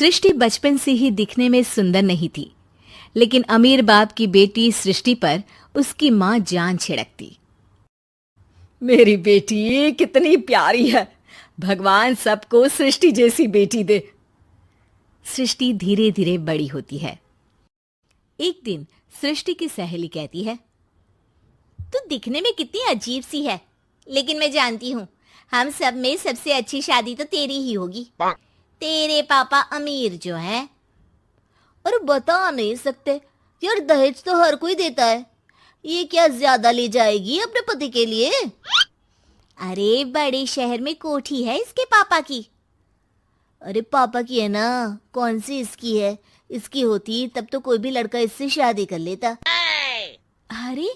सृष्टि बचपन से ही दिखने में सुंदर नहीं थी, लेकिन अमीर बाप की बेटी सृष्टि पर उसकी माँ जान छिड़कती। मेरी बेटी कितनी प्यारी है, भगवान सबको सृष्टि जैसी बेटी दे। सृष्टि धीरे धीरे बड़ी होती है। एक दिन सृष्टि की सहेली कहती है, तू दिखने में कितनी अजीब सी है, लेकिन मैं जानती हूँ हम सब में सबसे अच्छी शादी तो तेरी ही होगी। तेरे पापा अमीर जो है। और बता नहीं सकते यार, दहेज तो हर कोई देता है, ये क्या ज्यादा ले जाएगी अपने पति के लिए? अरे बड़े शहर में कोठी है इसके पापा की। अरे पापा की है ना, कौन सी इसकी है? इसकी होती तब तो कोई भी लड़का इससे शादी कर लेता। अरे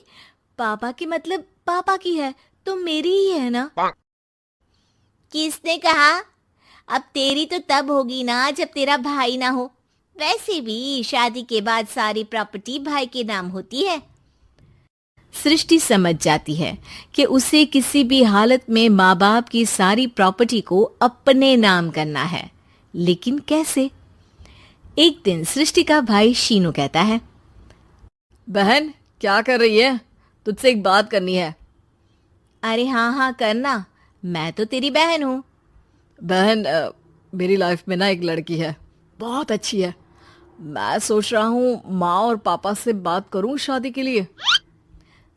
पापा की मतलब पापा की है तो मेरी ही है ना? किसने कहा? अब तेरी तो तब होगी ना जब तेरा भाई ना हो। वैसे भी शादी के बाद सारी प्रॉपर्टी भाई के नाम होती है। सृष्टि समझ जाती है कि उसे किसी भी हालत में माँ बाप की सारी प्रॉपर्टी को अपने नाम करना है, लेकिन कैसे? एक दिन सृष्टि का भाई शीनू कहता है, बहन क्या कर रही है? तुझसे एक बात करनी है। अरे हाँ करना, मैं तो तेरी बहन हूँ। बहन मेरी लाइफ में ना एक लड़की है, बहुत अच्छी है। मैं सोच रहा हूँ माँ और पापा से बात करूँ शादी के लिए।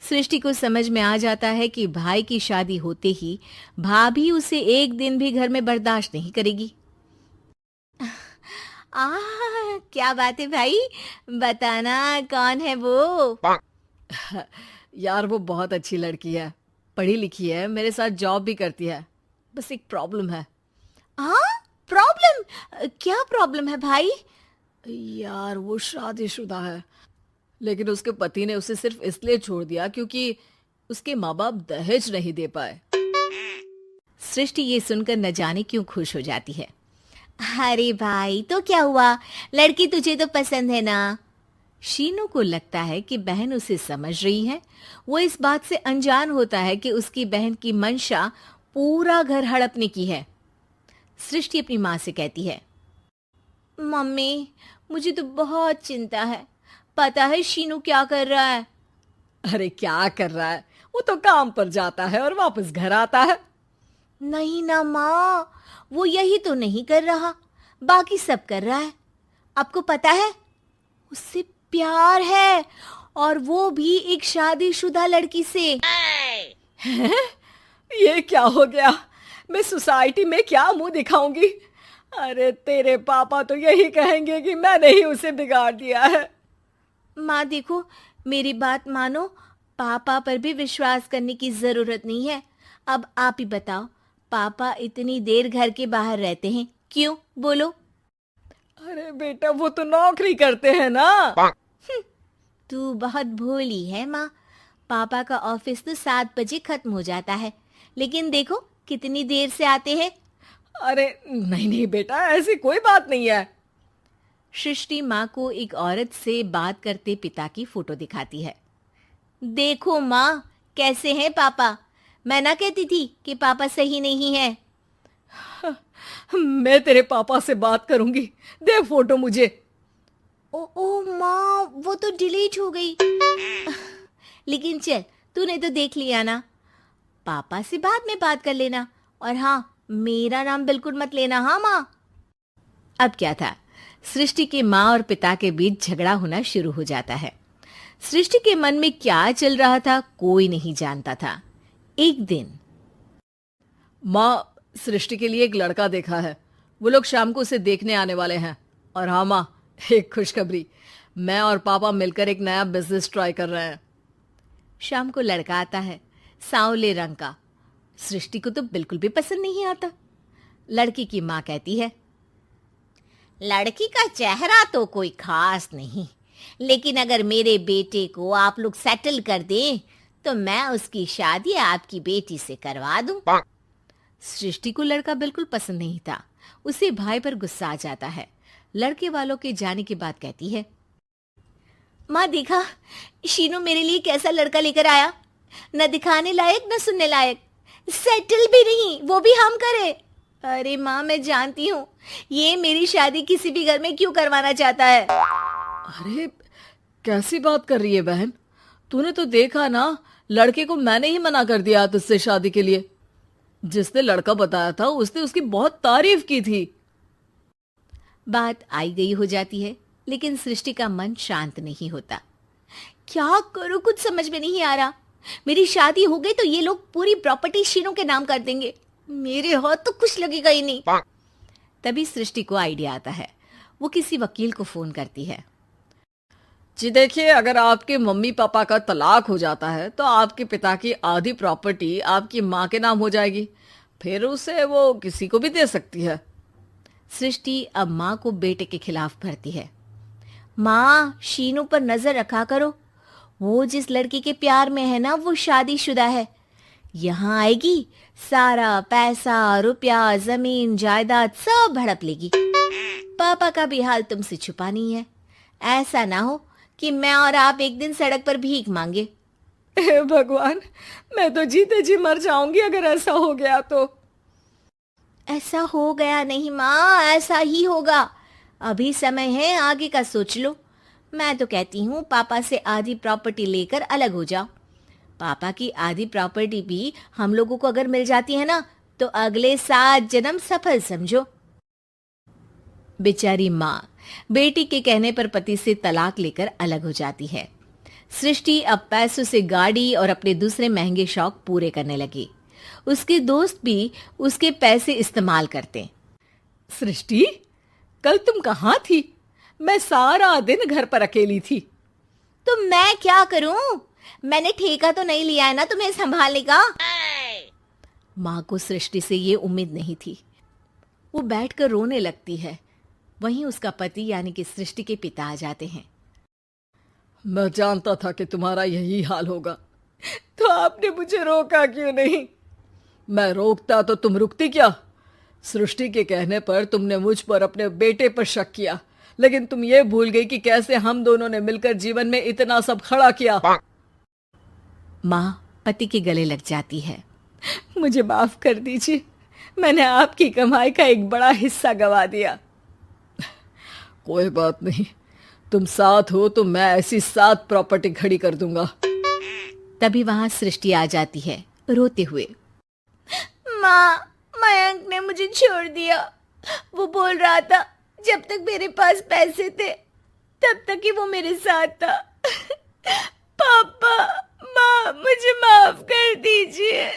सृष्टि को समझ में आ जाता है कि भाई की शादी होते ही भाभी उसे एक दिन भी घर में बर्दाश्त नहीं करेगी। क्या बात है भाई, बताना कौन है वो? यार वो बहुत अच्छी लड़की है, पढ़ी लिखी है, मेरे साथ जॉब भी करती है। बस एक प्रॉब्लम है। प्रॉब्लम? क्या प्रॉब्लम है भाई? यार वो शादीशुदा है, लेकिन उसके पति ने उसे सिर्फ इसलिए छोड़ दिया क्योंकि उसके माँ बाप दहेज नहीं दे पाए। सृष्टि ये सुनकर न जाने क्यों खुश हो जाती है। अरे भाई तो क्या हुआ, लड़की तुझे तो पसंद है ना? शीनू को लगता है कि बहन उसे समझ रही है। वो इस बात से अनजान होता है कि उसकी बहन की मंशा पूरा घर हड़पने की है। सृष्टि अपनी माँ से कहती है, मम्मी मुझे तो बहुत चिंता है। पता है शीनू क्या कर रहा है? अरे क्या कर रहा है? वो तो काम पर जाता है और वापस घर आता है। नहीं ना माँ, वो यही तो नहीं कर रहा, बाकी सब कर रहा है। आपको पता है उससे प्यार है, और वो भी एक शादीशुदा लड़की से। हैं? ये क्या हो गया? मैं सोसाइटी में क्या मुंह दिखाऊंगी? अरे तेरे पापा तो यही कहेंगे कि मैंने ही उसे बिगाड़ दिया है। माँ देखो, मेरी बात मानो, पापा पर भी विश्वास करने की जरूरत नहीं है। अब आप ही बताओ, पापा इतनी देर घर के बाहर रहते हैं क्यों? बोलो। अरे बेटा वो तो नौकरी करते हैं ना। तू बहुत भोली है माँ। पापा का ऑफिस तो 7 बजे खत्म हो जाता है, लेकिन देखो कितनी देर से आते हैं। अरे नहीं बेटा, ऐसी कोई बात नहीं है। सृष्टि माँ को एक औरत से बात करते पिता की फोटो दिखाती है। देखो माँ कैसे हैं पापा। मैं ना कहती थी कि पापा सही नहीं है। मैं तेरे पापा से बात करूंगी, दे फोटो मुझे। ओ माँ, वो तो डिलीट हो गई। लेकिन चल, तूने तो देख लिया ना। पापा से बाद में बात कर लेना, और हाँ मेरा नाम बिल्कुल मत लेना। हाँ माँ। अब क्या था, सृष्टि के माँ और पिता के बीच झगड़ा होना शुरू हो जाता है। सृष्टि के मन में क्या चल रहा था कोई नहीं जानता था। एक दिन, माँ सृष्टि के लिए एक लड़का देखा है, वो लोग शाम को उसे देखने आने वाले हैं। और हाँ माँ, एक खुशखबरी, मैं और पापा मिलकर एक नया बिजनेस ट्राई कर रहे हैं। शाम को लड़का आता है, सांवले रंग का। सृष्टि को तो बिल्कुल भी पसंद नहीं आता। लड़की की माँ कहती है, लड़की का चेहरा तो कोई खास नहीं, लेकिन अगर मेरे बेटे को आप लोग सेटल कर दें तो मैं उसकी शादी आपकी बेटी से करवा दूं। सृष्टि को लड़का बिल्कुल पसंद नहीं था। उसे भाई पर गुस्सा आ जाता है। लड़के वालों के जाने के बाद कहती है, माँ देखा शीनू मेरे लिए कैसा लड़का लेकर आया, न दिखाने लायक न सुनने लायक, सेटल भी नहीं, वो भी हम करे। अरे माँ, मैं जानती हूँ ये मेरी शादी किसी भी घर में क्यों करवाना चाहता है। अरे कैसी बात कर रही है बहन? तूने तो देखा ना, लड़के को मैंने ही मना कर दिया तुझसे शादी के लिए। जिसने लड़का बताया था उसने उसकी बहुत तारीफ की थी। बात आई गई हो जाती है, लेकिन सृष्टि का मन शांत नहीं होता। क्या करूं, कुछ समझ में नहीं आ रहा। मेरी शादी हो गई तो ये लोग पूरी प्रॉपर्टी शीनू के नाम कर देंगे, मेरे हाथ तो कुछ लगेगा ही नहीं। तभी सृष्टि को आइडिया आता है। वो किसी वकील को फोन करती है। जी देखिए, अगर आपके मम्मी पापा का तलाक हो जाता है तो आपके पिता की आधी प्रॉपर्टी आपकी माँ के नाम हो जाएगी, फिर उसे वो किसी को भी दे सकती है। सृष्टि अब माँ को बेटे के खिलाफ भरती है। माँ, शीनू पर नजर रखा करो। वो जिस लड़की के प्यार में है ना, वो शादीशुदा है। यहाँ आएगी, सारा पैसा, रुपया, जमीन, जायदाद सब हड़प लेगी। पापा का भी हाल तुमसे छुपा नहीं है। ऐसा ना हो कि मैं और आप एक दिन सड़क पर भीख मांगे। हे भगवान, मैं तो जीते जी मर जाऊंगी अगर ऐसा हो गया तो। ऐसा हो गया नहीं माँ, ऐसा ही होगा। अभी समय है, आगे का सोच लो। मैं तो कहती हूँ पापा से आधी प्रॉपर्टी लेकर अलग हो जाओ। पापा की आधी प्रॉपर्टी भी हम लोगों को अगर मिल जाती है ना, तो अगले 7 जन्म सफल समझो। बेचारी माँ बेटी के कहने पर पति से तलाक लेकर अलग हो जाती है। सृष्टि अब पैसों से गाड़ी और अपने दूसरे महंगे शौक पूरे करने लगी। उसके दोस्त भी उसके पैसे इस्तेमाल करते। सृष्टि, कल तुम कहाँ थी? मैं सारा दिन घर पर अकेली थी। तो मैं क्या करूं? मैंने ठेका तो नहीं लिया है ना तुम्हें संभालने का। माँ को सृष्टि से ये उम्मीद नहीं थी। वो बैठकर रोने लगती है। वहीं उसका पति यानी कि सृष्टि के पिता आ जाते हैं। मैं जानता था कि तुम्हारा यही हाल होगा, तो आपने मुझे रोका क्यों नहीं? मैं रोकता तो तुम रुकती क्या? सृष्टि के कहने पर तुमने मुझ पर, अपने बेटे पर शक किया, लेकिन तुम ये भूल गई कि कैसे हम दोनों ने मिलकर जीवन में इतना सब खड़ा किया। माँ पति के गले लग जाती है। मुझे माफ कर दीजिए, मैंने आपकी कमाई का एक बड़ा हिस्सा गवा दिया। कोई बात नहीं, तुम साथ हो तो मैं ऐसी 7 प्रॉपर्टी खड़ी कर दूंगा। तभी वहां सृष्टि आ जाती है रोते हुए। माँ, मयंक ने मुझे छोड़ दिया। वो बोल रहा था जब तक मेरे पास पैसे थे तब तक ही वो मेरे साथ था। पापा, माँ, मुझे माफ कर दीजिए।